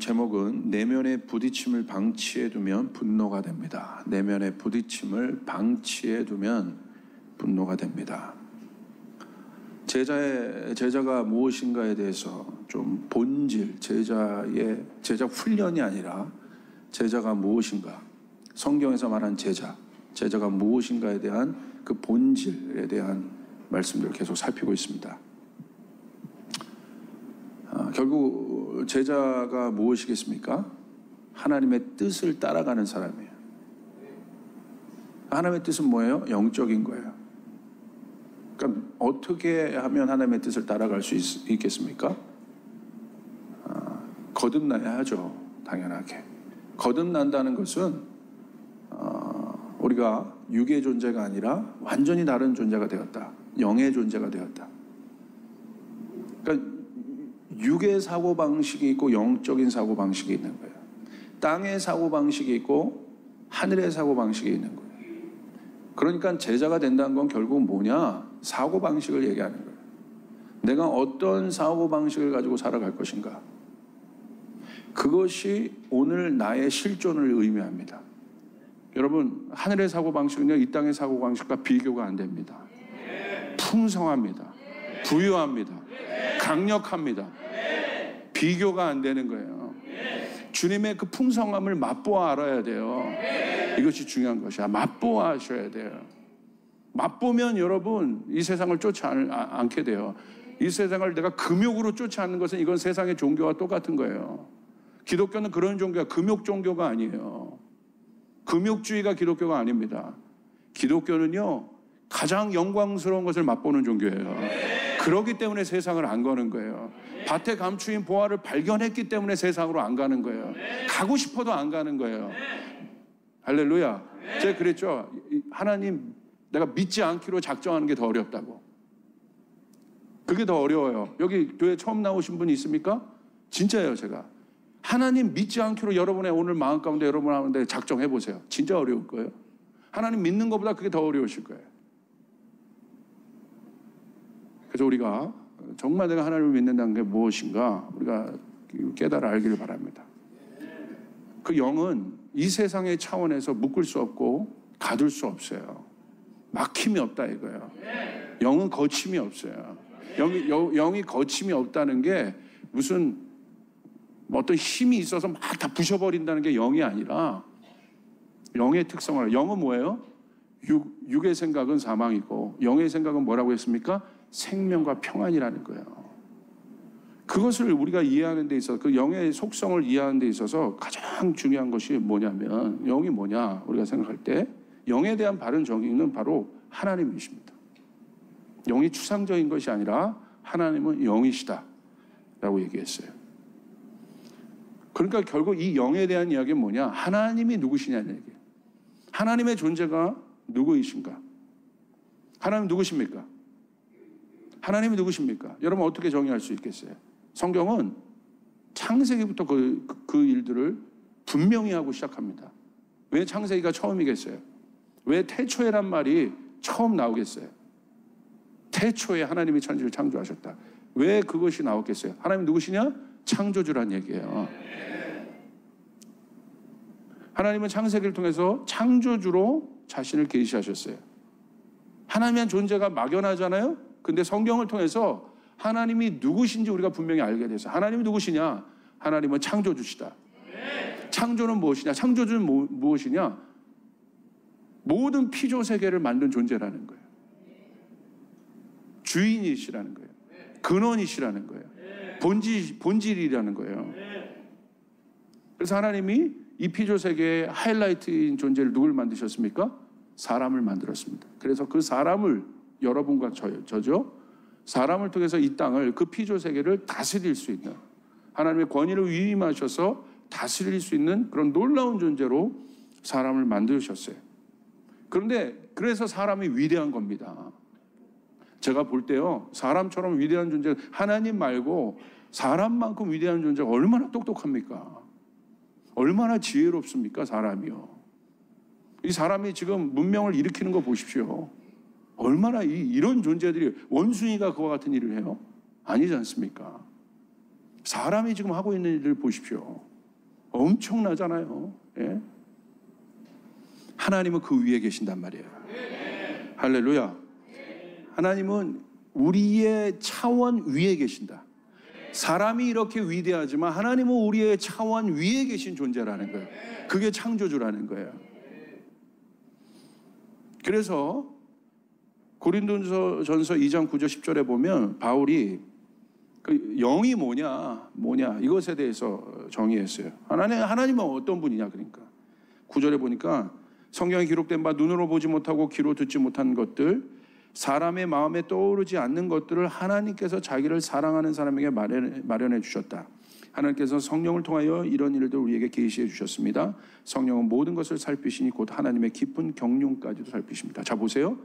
제목은 내면의 부딪힘을 방치해 두면 분노가 됩니다. 내면의 부딪힘을 방치해 두면 분노가 됩니다. 제자가 무엇인가에 대해서 좀 본질, 제자 훈련이 아니라 제자가 무엇인가, 성경에서 말한 제자가 무엇인가에 대한 그 본질에 대한 말씀들을 계속 살피고 있습니다. 결국 제자가 무엇이겠습니까? 하나님의 뜻을 따라가는 사람이에요. 하나님의 뜻은 뭐예요? 영적인 거예요. 그러니까 어떻게 하면 하나님의 뜻을 따라갈 수 있겠습니까? 거듭나야 하죠. 당연하게. 거듭난다는 것은 우리가 육의 존재가 아니라 완전히 다른 존재가 되었다. 영의 존재가 되었다. 그러니까 육의 사고방식이 있고 영적인 사고방식이 있는 거예요. 땅의 사고방식이 있고 하늘의 사고방식이 있는 거예요. 그러니까 제자가 된다는 건 결국 뭐냐? 사고방식을 얘기하는 거예요. 내가 어떤 사고방식을 가지고 살아갈 것인가? 그것이 오늘 나의 실존을 의미합니다. 여러분, 하늘의 사고방식은요, 이 땅의 사고방식과 비교가 안 됩니다. 풍성합니다. 부유합니다. 강력합니다. 비교가 안 되는 거예요. 주님의 그 풍성함을 맛보아 알아야 돼요. 이것이 중요한 것이야. 맛보아 하셔야 돼요. 맛보면 여러분 이 세상을 쫓지 않게 돼요. 이 세상을 내가 금욕으로 쫓지 않는 것은 이건 세상의 종교와 똑같은 거예요. 기독교는 그런 종교가 금욕 종교가 아니에요. 금욕주의가 기독교가 아닙니다. 기독교는요, 가장 영광스러운 것을 맛보는 종교예요. 그렇기 때문에 세상을 안 가는 거예요. 밭에 감추인 보화를 발견했기 때문에 세상으로 안 가는 거예요. 가고 싶어도 안 가는 거예요. 할렐루야. 제가 그랬죠. 하나님, 내가 믿지 않기로 작정하는 게 더 어렵다고. 그게 더 어려워요. 여기 교회 처음 나오신 분이 있습니까? 진짜예요, 제가. 하나님 믿지 않기로 여러분의 오늘 마음 가운데 여러분 하는데 작정해 보세요. 진짜 어려울 거예요. 하나님 믿는 것보다 그게 더 어려우실 거예요. 그래서 우리가 정말 내가 하나님을 믿는다는 게 무엇인가 우리가 깨달아 알기를 바랍니다. 그 영은 이 세상의 차원에서 묶을 수 없고 가둘 수 없어요. 막힘이 없다 이거예요. 영은 거침이 없어요. 영이 거침이 없다는 게 무슨 어떤 힘이 있어서 막 다 부셔버린다는 게 영이 아니라 영의 특성을. 영은 뭐예요? 육의 생각은 사망이고 영의 생각은 뭐라고 했습니까? 생명과 평안이라는 거예요. 그것을 우리가 이해하는 데 있어서 그 영의 속성을 이해하는 데 있어서 가장 중요한 것이 뭐냐면 영이 뭐냐 우리가 생각할 때 영에 대한 바른 정의는 바로 하나님이십니다. 영이 추상적인 것이 아니라 하나님은 영이시다 라고 얘기했어요. 그러니까 결국 이 영에 대한 이야기는 뭐냐? 하나님이 누구시냐는 얘기예요. 하나님의 존재가 누구이신가? 하나님 누구십니까? 하나님이 누구십니까? 여러분 어떻게 정의할 수 있겠어요? 성경은 창세기부터 그 일들을 분명히 하고 시작합니다. 왜 창세기가 처음이겠어요? 왜 태초에란 말이 처음 나오겠어요? 태초에 하나님이 천지를 창조하셨다. 왜 그것이 나왔겠어요? 하나님 누구시냐? 창조주란 얘기예요. 하나님은 창세기를 통해서 창조주로 자신을 계시하셨어요. 하나님의 존재가 막연하잖아요. 근데 성경을 통해서 하나님이 누구신지 우리가 분명히 알게 돼서 하나님이 누구시냐? 하나님은 창조주시다. 창조는 무엇이냐? 창조주는 무엇이냐? 모든 피조 세계를 만든 존재라는 거예요. 주인이시라는 거예요. 근원이시라는 거예요. 본질이라는 거예요. 그래서 하나님이 이 피조 세계의 하이라이트인 존재를 누굴 만드셨습니까? 사람을 만들었습니다. 그래서 그 사람을 여러분과 저죠. 사람을 통해서 이 땅을 그 피조 세계를 다스릴 수 있는 하나님의 권위를 위임하셔서 다스릴 수 있는 그런 놀라운 존재로 사람을 만드셨어요. 그런데 그래서 사람이 위대한 겁니다. 제가 볼 때요, 사람처럼 위대한 존재, 하나님 말고 사람만큼 위대한 존재가 얼마나 똑똑합니까? 얼마나 지혜롭습니까? 사람이요. 이 사람이 지금 문명을 일으키는 거 보십시오. 얼마나 이런 존재들이, 원숭이가 그와 같은 일을 해요? 아니지 않습니까? 사람이 지금 하고 있는 일을 보십시오. 엄청나잖아요. 예? 하나님은 그 위에 계신단 말이에요. 할렐루야. 하나님은 우리의 차원 위에 계신다. 사람이 이렇게 위대하지만 하나님은 우리의 차원 위에 계신 존재라는 거예요. 그게 창조주라는 거예요. 그래서 고린도전서 2장 9절 10절에 보면 바울이 그 영이 뭐냐 이것에 대해서 정의했어요. 하나님은 어떤 분이냐. 그러니까 9절에 보니까 성경에 기록된 바 눈으로 보지 못하고 귀로 듣지 못한 것들, 사람의 마음에 떠오르지 않는 것들을 하나님께서 자기를 사랑하는 사람에게 마련해 주셨다. 하나님께서 성령을 통하여 이런 일들을 우리에게 계시해 주셨습니다. 성령은 모든 것을 살피시니 곧 하나님의 깊은 경륜까지도 살피십니다. 자, 보세요.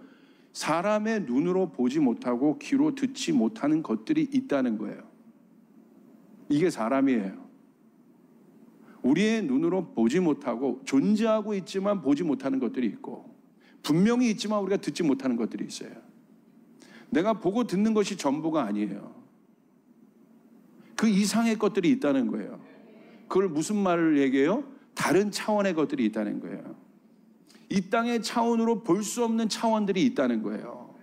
사람의 눈으로 보지 못하고 귀로 듣지 못하는 것들이 있다는 거예요. 이게 사람이에요. 우리의 눈으로 보지 못하고 존재하고 있지만 보지 못하는 것들이 있고, 분명히 있지만 우리가 듣지 못하는 것들이 있어요. 내가 보고 듣는 것이 전부가 아니에요. 그 이상의 것들이 있다는 거예요. 그걸 무슨 말을 얘기해요? 다른 차원의 것들이 있다는 거예요. 이 땅의 차원으로 볼 수 없는 차원들이 있다는 거예요.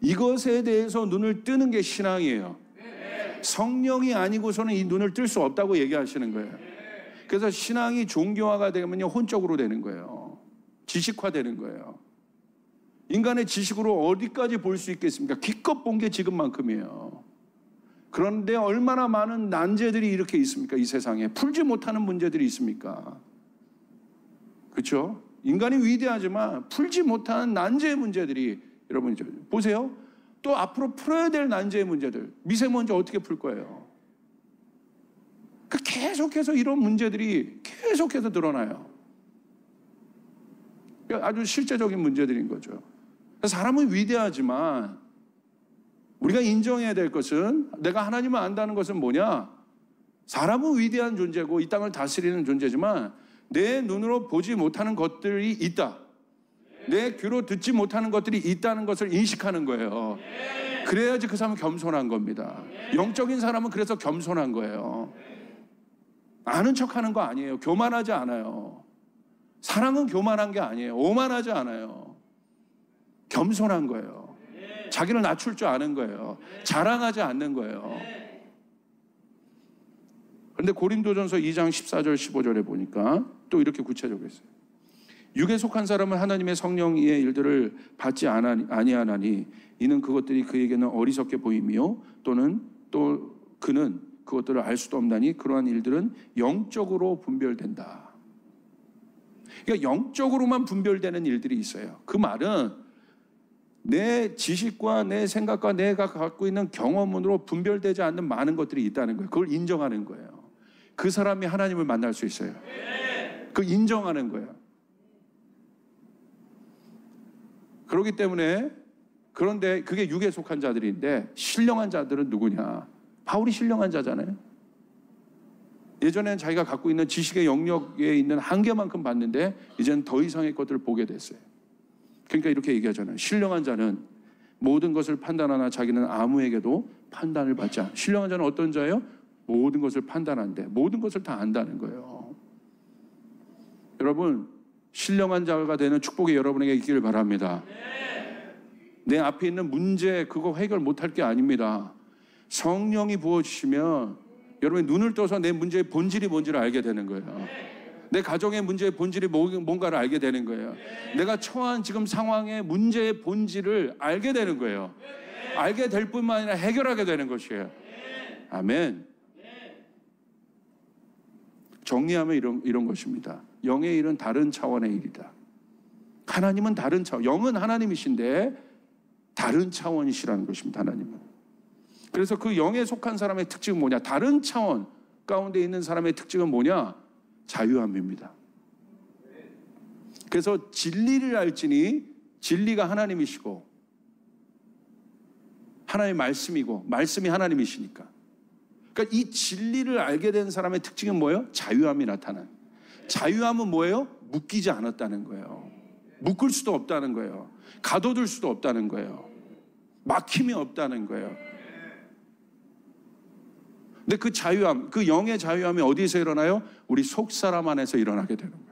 이것에 대해서 눈을 뜨는 게 신앙이에요. 성령이 아니고서는 이 눈을 뜰 수 없다고 얘기하시는 거예요. 그래서 신앙이 종교화가 되면요, 혼적으로 되는 거예요. 지식화되는 거예요. 인간의 지식으로 어디까지 볼 수 있겠습니까? 기껏 본 게 지금만큼이에요. 그런데 얼마나 많은 난제들이 이렇게 있습니까? 이 세상에 풀지 못하는 문제들이 있습니까? 그렇죠? 인간이 위대하지만 풀지 못하는 난제의 문제들이, 여러분 보세요. 또 앞으로 풀어야 될 난제의 문제들, 미세먼지 어떻게 풀 거예요? 계속해서 이런 문제들이 계속해서 드러나요. 아주 실제적인 문제들인 거죠. 사람은 위대하지만 우리가 인정해야 될 것은, 내가 하나님을 안다는 것은 뭐냐? 사람은 위대한 존재고 이 땅을 다스리는 존재지만 내 눈으로 보지 못하는 것들이 있다. 내 귀로 듣지 못하는 것들이 있다는 것을 인식하는 거예요. 그래야지 그 사람은 겸손한 겁니다. 영적인 사람은 그래서 겸손한 거예요. 아는 척하는 거 아니에요. 교만하지 않아요. 사랑은 교만한 게 아니에요. 오만하지 않아요. 겸손한 거예요. 자기를 낮출 줄 아는 거예요. 자랑하지 않는 거예요. 그런데 고린도전서 2장 14절 15절에 보니까 또 이렇게 구체적으로 했어요. 육에 속한 사람은 하나님의 성령의 일들을 받지 아니하나니 이는 그것들이 그에게는 어리석게 보이며 또는 또 그는 그것들을 알 수도 없나니 그러한 일들은 영적으로 분별된다. 그러니까 영적으로만 분별되는 일들이 있어요. 그 말은 내 지식과 내 생각과 내가 갖고 있는 경험으로 분별되지 않는 많은 것들이 있다는 거예요. 그걸 인정하는 거예요. 그 사람이 하나님을 만날 수 있어요. 그걸 인정하는 거예요. 그렇기 때문에, 그런데 그게 육에 속한 자들인데 신령한 자들은 누구냐? 바울이 신령한 자잖아요. 예전에는 자기가 갖고 있는 지식의 영역에 있는 한계만큼 봤는데 이제는 더 이상의 것들을 보게 됐어요. 그러니까 이렇게 얘기하잖아요. 신령한 자는 모든 것을 판단하나 자기는 아무에게도 판단을 받지 않아. 신령한 자는 어떤 자예요? 모든 것을 판단한대. 모든 것을 다 안다는 거예요. 여러분, 신령한 자가 되는 축복이 여러분에게 있기를 바랍니다. 내 앞에 있는 문제 그거 해결 못할 게 아닙니다. 성령이 부어주시면 여러분이 눈을 떠서 내 문제의 본질이 뭔지를 알게 되는 거예요. 내 가정의 문제의 본질이 뭔가를 알게 되는 거예요. 내가 처한 지금 상황의 문제의 본질을 알게 되는 거예요. 알게 될 뿐만 아니라 해결하게 되는 것이에요. 아멘. 정리하면 이런 것입니다. 영의 일은 다른 차원의 일이다. 하나님은 다른 차원, 영은 하나님이신데 다른 차원이시라는 것입니다. 하나님은. 그래서 그 영에 속한 사람의 특징은 뭐냐? 다른 차원 가운데 있는 사람의 특징은 뭐냐? 자유함입니다. 그래서 진리를 알지니 진리가 하나님이시고 하나님의 말씀이고 말씀이 하나님이시니까. 그러니까 이 진리를 알게 된 사람의 특징은 뭐예요? 자유함이 나타나요. 자유함은 뭐예요? 묶이지 않았다는 거예요. 묶을 수도 없다는 거예요. 가둬둘 수도 없다는 거예요. 막힘이 없다는 거예요. 근데 그 자유함, 그 영의 자유함이 어디서 일어나요? 우리 속사람 안에서 일어나게 되는 거예요.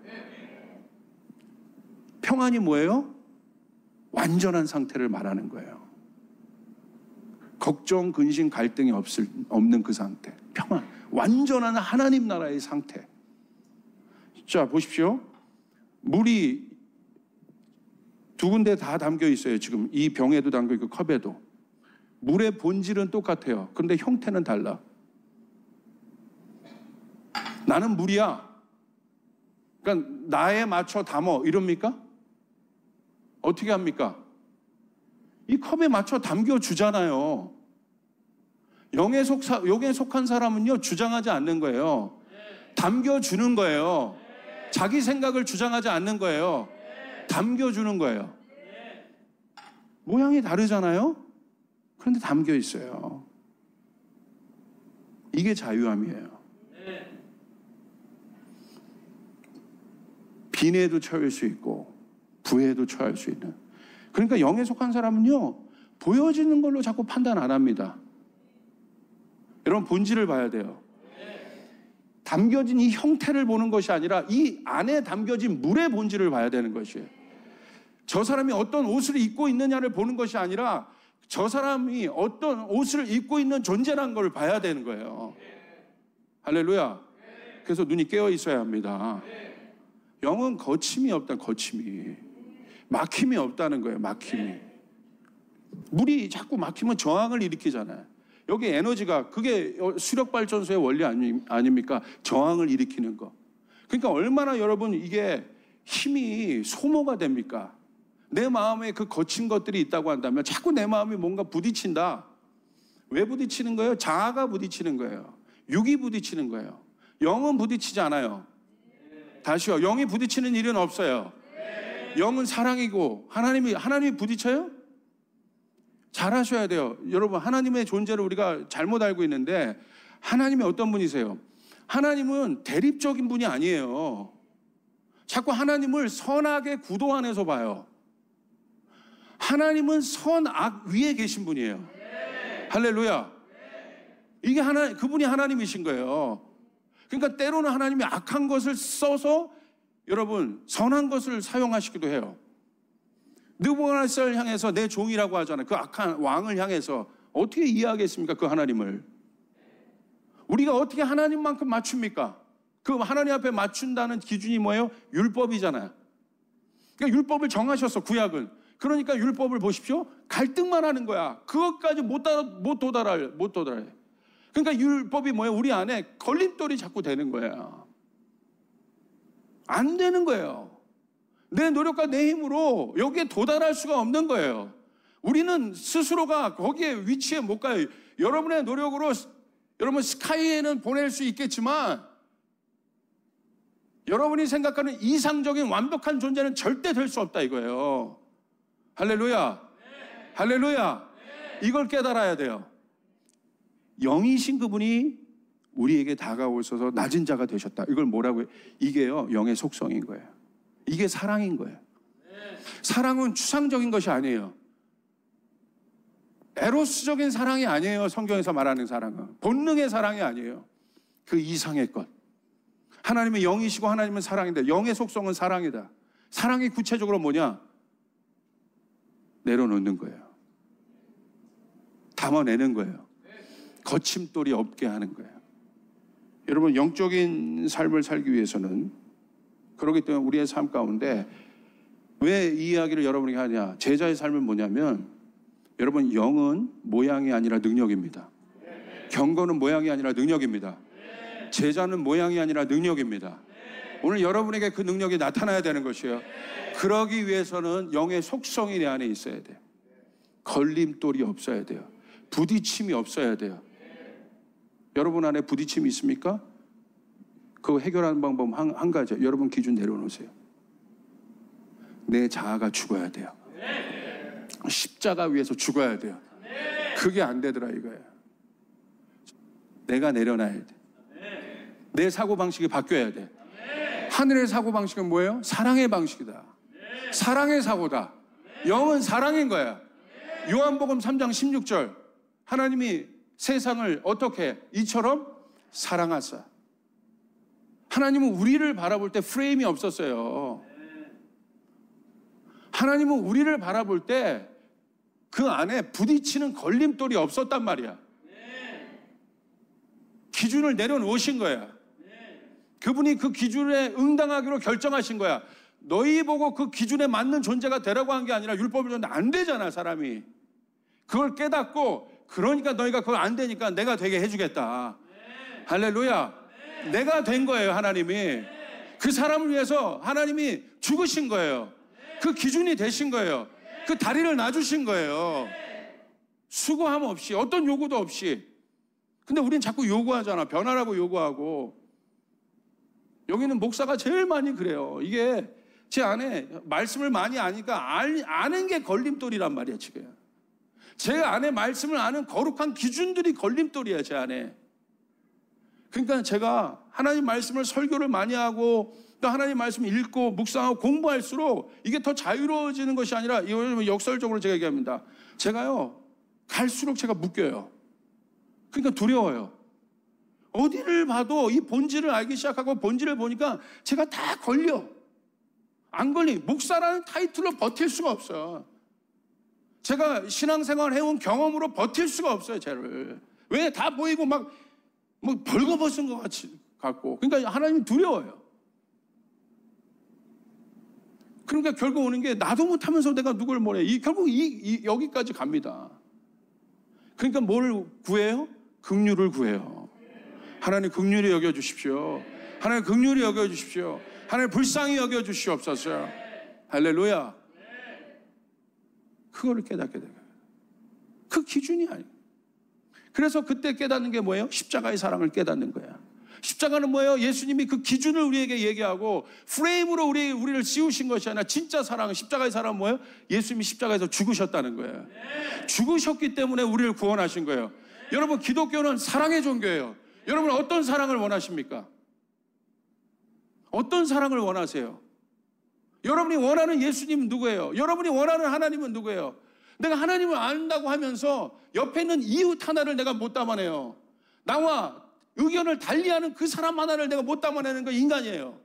평안이 뭐예요? 완전한 상태를 말하는 거예요. 걱정, 근심, 갈등이 없는 그 상태. 평안. 완전한 하나님 나라의 상태. 자, 보십시오. 물이 두 군데 다 담겨 있어요. 지금 이 병에도 담겨 있고 컵에도. 물의 본질은 똑같아요. 그런데 형태는 달라. 나는 물이야. 그러니까 나에 맞춰 담어 이럽니까? 어떻게 합니까? 이 컵에 맞춰 담겨주잖아요. 영에 속한 사람은요, 주장하지 않는 거예요. 담겨주는 거예요. 자기 생각을 주장하지 않는 거예요. 담겨주는 거예요. 모양이 다르잖아요? 그런데 담겨 있어요. 이게 자유함이에요. 빈에도 처할 수 있고 부에도 처할 수 있는. 그러니까 영에 속한 사람은요, 보여지는 걸로 자꾸 판단 안 합니다. 여러분, 본질을 봐야 돼요. 담겨진 이 형태를 보는 것이 아니라 이 안에 담겨진 물의 본질을 봐야 되는 것이에요. 저 사람이 어떤 옷을 입고 있느냐를 보는 것이 아니라 저 사람이 어떤 옷을 입고 있는 존재라는 걸 봐야 되는 거예요. 할렐루야. 그래서 눈이 깨어 있어야 합니다. 영은 거침이 없다. 거침이. 막힘이 없다는 거예요. 막힘이. 물이 자꾸 막히면 저항을 일으키잖아요. 여기 에너지가, 그게 수력발전소의 원리 아닙니까? 저항을 일으키는 거. 그러니까 얼마나 여러분 이게 힘이 소모가 됩니까? 내 마음에 그 거친 것들이 있다고 한다면 자꾸 내 마음이 뭔가 부딪힌다. 왜 부딪히는 거예요? 자아가 부딪히는 거예요. 육이 부딪히는 거예요. 영은 부딪히지 않아요. 다시요. 영이 부딪히는 일은 없어요. 영은 사랑이고 하나님이 부딪혀요? 잘 하셔야 돼요. 여러분, 하나님의 존재를 우리가 잘못 알고 있는데 하나님이 어떤 분이세요? 하나님은 대립적인 분이 아니에요. 자꾸 하나님을 선악의 구도 안에서 봐요. 하나님은 선악 위에 계신 분이에요. 할렐루야. 이게 그분이 하나님이신 거예요. 그러니까 때로는 하나님이 악한 것을 써서 여러분 선한 것을 사용하시기도 해요. 느부갓네살을 향해서 내 종이라고 하잖아요. 그 악한 왕을 향해서 어떻게 이해하겠습니까? 그 하나님을. 우리가 어떻게 하나님만큼 맞춥니까? 그 하나님 앞에 맞춘다는 기준이 뭐예요? 율법이잖아요. 그러니까 율법을 정하셨어, 구약은. 그러니까 율법을 보십시오. 갈등만 하는 거야. 그것까지 못 도달해. 그러니까 율법이 뭐예요? 우리 안에 걸림돌이 자꾸 되는 거야. 안 되는 거예요. 내 노력과 내 힘으로 여기에 도달할 수가 없는 거예요. 우리는 스스로가 거기에 위치에 못 가요. 여러분의 노력으로 여러분 스카이에는 보낼 수 있겠지만 여러분이 생각하는 이상적인 완벽한 존재는 절대 될 수 없다 이거예요. 할렐루야. 네. 할렐루야. 네. 이걸 깨달아야 돼요. 영이신 그분이 우리에게 다가오셔서 낮은 자가 되셨다. 이걸 뭐라고 해요? 이게요, 영의 속성인 거예요. 이게 사랑인 거예요. 네. 사랑은 추상적인 것이 아니에요. 에로스적인 사랑이 아니에요. 성경에서 말하는 사랑은 본능의 사랑이 아니에요. 그 이상의 것. 하나님은 영이시고 하나님은 사랑인데 영의 속성은 사랑이다. 사랑이 구체적으로 뭐냐? 내려놓는 거예요. 담아내는 거예요. 거침돌이 없게 하는 거예요. 여러분, 영적인 삶을 살기 위해서는, 그렇기 때문에 우리의 삶 가운데 왜 이 이야기를 여러분에게 하냐? 제자의 삶은 뭐냐면, 여러분, 영은 모양이 아니라 능력입니다. 경건은 모양이 아니라 능력입니다. 제자는 모양이 아니라 능력입니다. 오늘 여러분에게 그 능력이 나타나야 되는 것이에요. 그러기 위해서는 영의 속성이 내 안에 있어야 돼요. 걸림돌이 없어야 돼요. 부딪힘이 없어야 돼요. 여러분 안에 부딪힘이 있습니까? 그거 해결하는 방법 한 가지. 여러분 기준 내려놓으세요. 내 자아가 죽어야 돼요. 십자가 위에서 죽어야 돼요. 그게 안 되더라 이거예요. 내가 내려놔야 돼. 내 사고방식이 바뀌어야 돼. 하늘의 사고방식은 뭐예요? 사랑의 방식이다. 사랑의 사고다. 영은 사랑인 거야. 요한복음 3장 16절 하나님이 세상을 어떻게 이처럼 사랑하사. 하나님은 우리를 바라볼 때 프레임이 없었어요. 하나님은 우리를 바라볼 때 그 안에 부딪히는 걸림돌이 없었단 말이야. 기준을 내려놓으신 거야. 그분이 그 기준에 응당하기로 결정하신 거야. 너희 보고 그 기준에 맞는 존재가 되라고 한 게 아니라 율법을 줬는데 안 되잖아, 사람이. 그걸 깨닫고, 그러니까 너희가 그걸 안 되니까 내가 되게 해주겠다. 할렐루야. 내가 된 거예요, 하나님이. 그 사람을 위해서 하나님이 죽으신 거예요. 그 기준이 되신 거예요. 그 다리를 놔주신 거예요. 수고함 없이, 어떤 요구도 없이. 근데 우린 자꾸 요구하잖아. 변하라고 요구하고. 여기는 목사가 제일 많이 그래요. 이게 제 안에 말씀을 많이 아니까 아는 게 걸림돌이란 말이야, 지금. 제 안에 말씀을 아는 거룩한 기준들이 걸림돌이야, 제 안에. 그러니까 제가 하나님 말씀을 설교를 많이 하고 또 하나님 말씀을 읽고 묵상하고 공부할수록 이게 더 자유로워지는 것이 아니라, 이걸 역설적으로 제가 얘기합니다. 제가요, 갈수록 제가 묶여요. 그러니까 두려워요. 어디를 봐도 이 본질을 알기 시작하고 본질을 보니까 제가 다 걸려. 안 걸리. 목사라는 타이틀로 버틸 수가 없어요. 제가 신앙생활 해온 경험으로 버틸 수가 없어요, 쟤를. 왜? 다 보이고 막 뭐 벌거벗은 것 같고. 그러니까 하나님이 두려워요. 그러니까 결국 오는 게 나도 못하면서 내가 누굴 뭐래. 결국 여기까지 갑니다. 그러니까 뭘 구해요? 긍휼을 구해요. 하나님 긍휼히 여겨주십시오. 하나님 긍휼히 여겨주십시오. 하나님 불쌍히 여겨주시옵소서. 할렐루야. 그거를 깨닫게 돼요. 그 기준이 아니에요. 그래서 그때 깨닫는 게 뭐예요? 십자가의 사랑을 깨닫는 거야. 십자가는 뭐예요? 예수님이 그 기준을 우리에게 얘기하고 프레임으로 우리를 씌우신 것이 아니라 진짜 사랑은, 십자가의 사랑은 뭐예요? 예수님이 십자가에서 죽으셨다는 거예요. 죽으셨기 때문에 우리를 구원하신 거예요. 여러분, 기독교는 사랑의 종교예요. 여러분, 어떤 사랑을 원하십니까? 어떤 사랑을 원하세요? 여러분이 원하는 예수님은 누구예요? 여러분이 원하는 하나님은 누구예요? 내가 하나님을 안다고 하면서 옆에 있는 이웃 하나를 내가 못 담아내요. 나와 의견을 달리하는 그 사람 하나를 내가 못 담아내는 거 인간이에요.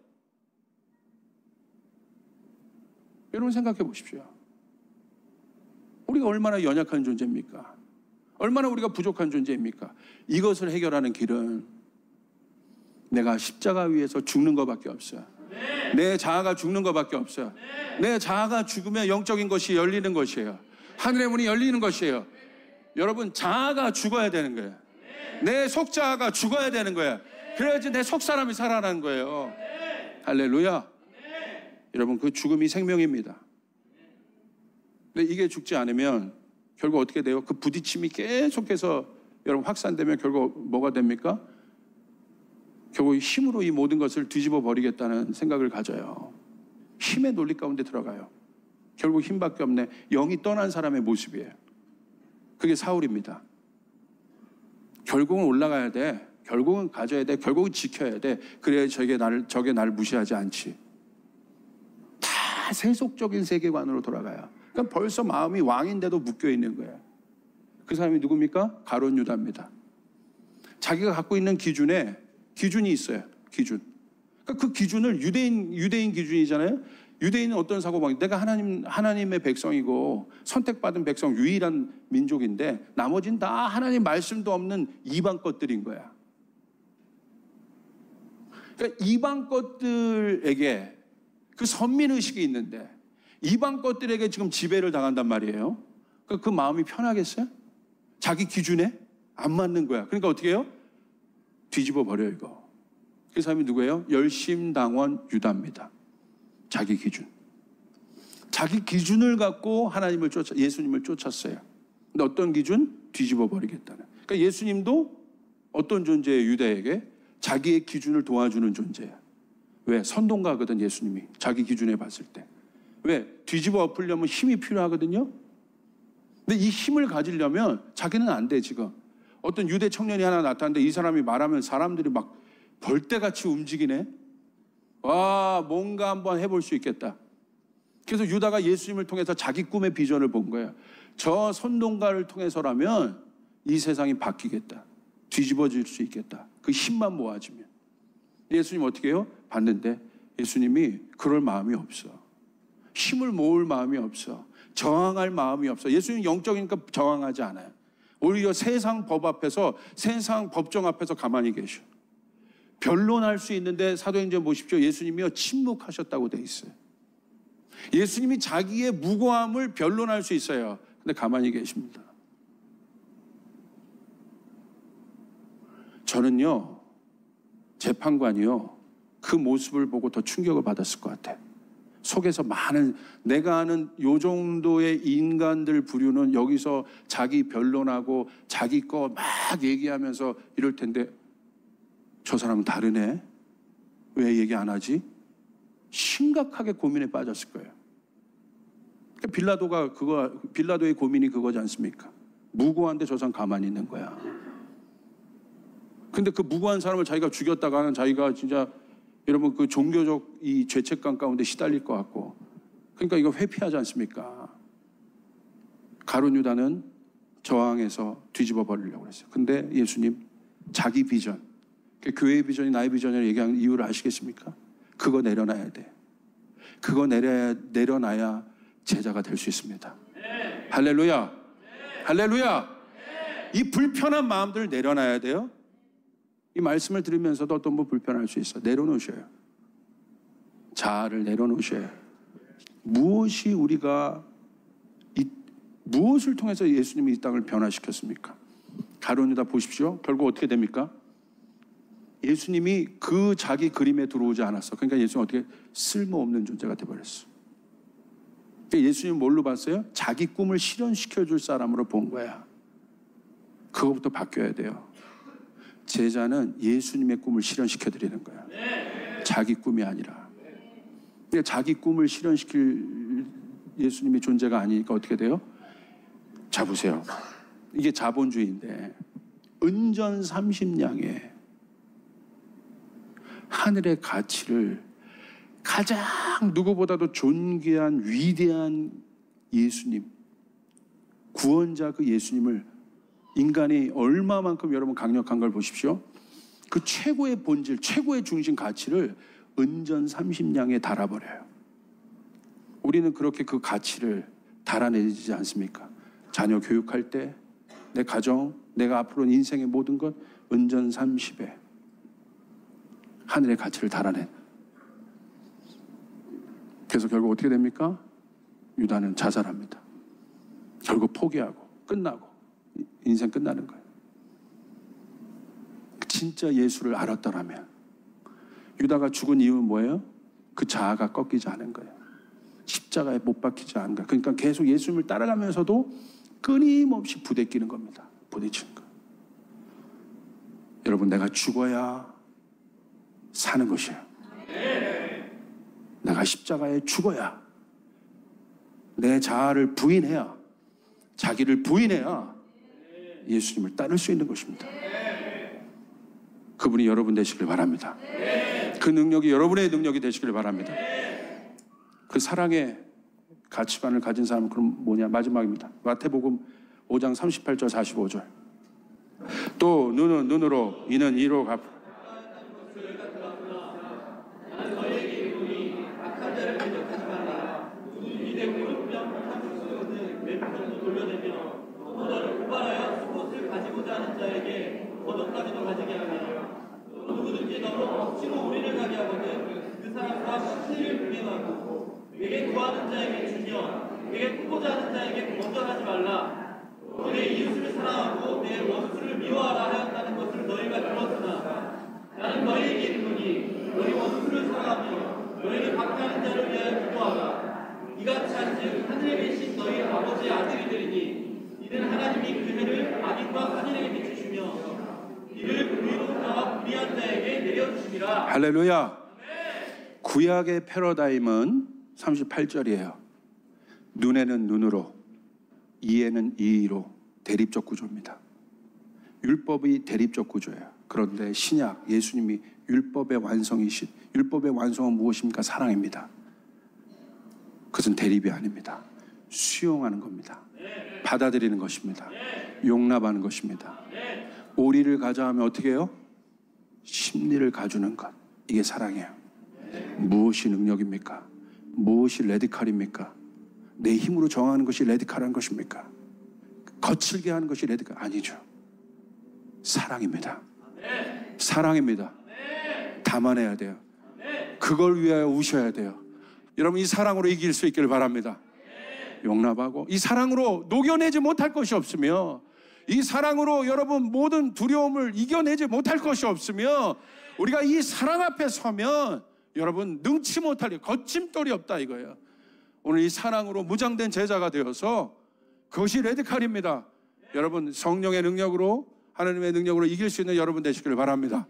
여러분 생각해 보십시오. 우리가 얼마나 연약한 존재입니까? 얼마나 우리가 부족한 존재입니까? 이것을 해결하는 길은 내가 십자가 위에서 죽는 것밖에 없어요. 내 자아가 죽는 것밖에 없어요. 내 자아가 죽으면 영적인 것이 열리는 것이에요. 하늘의 문이 열리는 것이에요. 여러분, 자아가 죽어야 되는 거예요. 내 속자아가 죽어야 되는 거예요. 그래야지 내 속사람이 살아나는 거예요. 할렐루야. 여러분, 그 죽음이 생명입니다. 근데 이게 죽지 않으면 결국 어떻게 돼요? 그 부딪힘이 계속해서 여러분 확산되면 결국 뭐가 됩니까? 결국 힘으로 이 모든 것을 뒤집어 버리겠다는 생각을 가져요. 힘의 논리 가운데 들어가요. 결국 힘밖에 없네. 영이 떠난 사람의 모습이에요. 그게 사울입니다. 결국은 올라가야 돼. 결국은 가져야 돼. 결국은 지켜야 돼. 그래야 저게 나를 무시하지 않지. 다 세속적인 세계관으로 돌아가요. 그러니까 벌써 마음이 왕인데도 묶여 있는 거예요. 그 사람이 누굽니까? 가룟 유다입니다. 자기가 갖고 있는 기준이 있어요. 기준. 그러니까 그 기준을 유대인 기준이잖아요. 유대인은 어떤 사고방식? 내가 하나님의 백성이고 선택받은 백성, 유일한 민족인데 나머지는 다 하나님 말씀도 없는 이방 것들인 거야. 그러니까 이방 것들에게 그 선민의식이 있는데 이방 것들에게 지금 지배를 당한단 말이에요. 그러니까 그 마음이 편하겠어요? 자기 기준에 안 맞는 거야. 그러니까 어떻게 해요? 뒤집어 버려 이거. 그 사람이 누구예요? 열심당원 유다입니다. 자기 기준. 자기 기준을 갖고 예수님을 쫓았어요. 근데 어떤 기준? 뒤집어 버리겠다는. 그러니까 예수님도 어떤 존재예요? 유다에게 자기의 기준을 도와주는 존재야. 왜? 선동가거든, 예수님이. 자기 기준에 봤을 때. 왜? 뒤집어 엎으려면 힘이 필요하거든요. 근데 이 힘을 가지려면 자기는 안 돼, 지금. 어떤 유대 청년이 하나 나타났는데 이 사람이 말하면 사람들이 막 벌떼같이 움직이네. 와, 뭔가 한번 해볼 수 있겠다. 그래서 유다가 예수님을 통해서 자기 꿈의 비전을 본 거예요. 저 선동가를 통해서라면 이 세상이 바뀌겠다, 뒤집어질 수 있겠다, 그 힘만 모아지면. 예수님 어떻게 해요? 봤는데 예수님이 그럴 마음이 없어. 힘을 모을 마음이 없어. 저항할 마음이 없어. 예수님 영적이니까 저항하지 않아요. 오히려 세상 법 앞에서, 세상 법정 앞에서 가만히 계셔. 변론할 수 있는데 사도행전 보십시오. 예수님이요 침묵하셨다고 돼 있어요. 예수님이 자기의 무고함을 변론할 수 있어요. 근데 가만히 계십니다. 저는요, 재판관이요, 그 모습을 보고 더 충격을 받았을 것 같아요. 속에서 많은, 내가 아는 요 정도의 인간들 부류는 여기서 자기 변론하고 자기 거 막 얘기하면서 이럴 텐데, 저 사람은 다르네? 왜 얘기 안 하지? 심각하게 고민에 빠졌을 거예요. 빌라도의 고민이 그거지 않습니까? 무고한데 저 사람 가만히 있는 거야. 근데 그 무고한 사람을 자기가 죽였다가는 자기가 진짜, 여러분, 그 종교적 이 죄책감 가운데 시달릴 것 같고, 그러니까 이거 회피하지 않습니까? 가룟 유다는 저항해서 뒤집어 버리려고 했어요. 근데 예수님 자기 비전, 교회의 비전이 나의 비전이라고 얘기하는 이유를 아시겠습니까? 그거 내려놔야 돼. 그거 내려놔야 제자가 될 수 있습니다. 할렐루야. 할렐루야. 이 불편한 마음들을 내려놔야 돼요. 이 말씀을 들으면서도 어떤 분 불편할 수 있어. 내려놓으셔요. 자아를 내려놓으셔요. 무엇이 우리가 무엇을 통해서 예수님이 이 땅을 변화시켰습니까? 가룟 유다 보십시오. 결국 어떻게 됩니까? 예수님이 그 자기 그림에 들어오지 않았어. 그러니까 예수님은 어떻게 쓸모없는 존재가 되어버렸어. 예수님은 뭘로 봤어요? 자기 꿈을 실현시켜줄 사람으로 본 거야. 그거부터 바뀌어야 돼요. 제자는 예수님의 꿈을 실현시켜드리는 거야. 자기 꿈이 아니라. 근데 자기 꿈을 실현시킬 예수님의 존재가 아니니까 어떻게 돼요? 자, 보세요. 이게 자본주의인데 은전 30냥에 하늘의 가치를 가장 누구보다도 존귀한 위대한 예수님, 구원자 그 예수님을, 인간이 얼마만큼 여러분 강력한 걸 보십시오. 그 최고의 본질, 최고의 중심 가치를 은전 30냥에 달아버려요. 우리는 그렇게 그 가치를 달아내지 않습니까? 자녀 교육할 때, 내 가정, 내가 앞으로 인생의 모든 것 은전 30에 하늘의 가치를 달아낸. 그래서 결국 어떻게 됩니까? 유다는 자살합니다. 결국 포기하고 끝나고 인생 끝나는 거예요. 진짜 예수를 알았더라면. 유다가 죽은 이유는 뭐예요? 그 자아가 꺾이지 않은 거예요. 십자가에 못 박히지 않은 거예요. 그러니까 계속 예수님을 따라가면서도 끊임없이 부대끼는 겁니다. 부딪히는 거. 여러분, 내가 죽어야 사는 것이에요. 내가 십자가에 죽어야, 내 자아를 부인해야, 자기를 부인해야 예수님을 따를 수 있는 것입니다. 그분이 여러분 되시길 바랍니다. 그 능력이 여러분의 능력이 되시길 바랍니다. 그 사랑의 가치관을 가진 사람은 그럼 뭐냐? 마지막입니다. 마태복음 5장 38절 45절. 또 눈은 눈으로, 이는 이로 갚으라. 누구든지 너로 억지로 우리를 가게 하거든 그 사람과 신을 분명하고 내게 구하는 자에게 주며 내게 품고자 하는 자에게 거절하지 말라. 내 이웃을 사랑하고 내 원수를 미워하라 하였다는 것을 너희가 들었으나 나는 너희에게 이르노니 너희 원수를 사랑하며 너희를 박해하는 자를 위하여 기도하라. 이같이 한즉 하늘에 계신 너희 아버지의 아들이 되리니 이는 하나님이 그 해를 악인과 선인에게 비추시며 이를 불의로운 자와 불의한 자에게 내려주시리라. 할렐루야. 구약의 패러다임은 38절이에요. 눈에는 눈으로, 이에는 이로, 대립적 구조입니다. 율법이 대립적 구조예요. 그런데 신약, 예수님이 율법의 완성이신, 율법의 완성은 무엇입니까? 사랑입니다. 그것은 대립이 아닙니다. 수용하는 겁니다. 받아들이는 것입니다. 용납하는 것입니다. 오리를 가져 하면 어떻게 해요? 심리를 가주는 것. 이게 사랑이에요. 무엇이 능력입니까? 무엇이 레디칼입니까? 내 힘으로 정하는 것이 레디칼한 것입니까? 거칠게 하는 것이 레디칼 아니죠. 사랑입니다. 사랑입니다. 담아내야 돼요. 그걸 위하여 우셔야 돼요. 여러분, 이 사랑으로 이길 수 있기를 바랍니다. 용납하고, 이 사랑으로 녹여내지 못할 것이 없으며, 이 사랑으로 여러분 모든 두려움을 이겨내지 못할 것이 없으며, 우리가 이 사랑 앞에 서면 여러분 능치 못할 일, 거침돌이 없다 이거예요. 오늘 이 사랑으로 무장된 제자가 되어서, 그것이 레디칼입니다. 여러분 성령의 능력으로, 하나님의 능력으로 이길 수 있는 여러분 되시기를 바랍니다.